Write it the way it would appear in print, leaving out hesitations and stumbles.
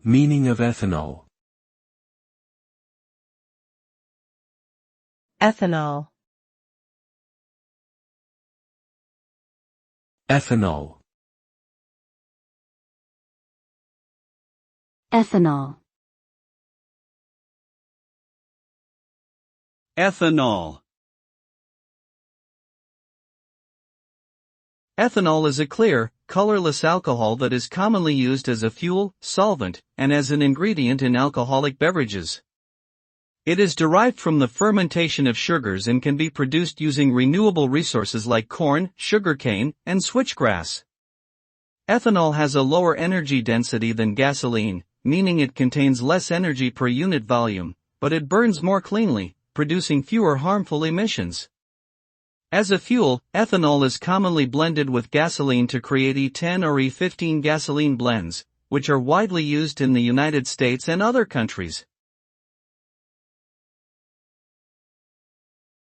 Meaning of ethanol. Ethanol. Ethanol. Ethanol. Ethanol. Ethanol is a clear, colorless alcohol that is commonly used as a fuel, solvent, and as an ingredient in alcoholic beverages. It is derived from the fermentation of sugars and can be produced using renewable resources like corn, sugarcane, and switchgrass. Ethanol has a lower energy density than gasoline, meaning it contains less energy per unit volume, but it burns more cleanly, producing fewer harmful emissions. As a fuel, ethanol is commonly blended with gasoline to create E10 or E15 gasoline blends, which are widely used in the United States and other countries.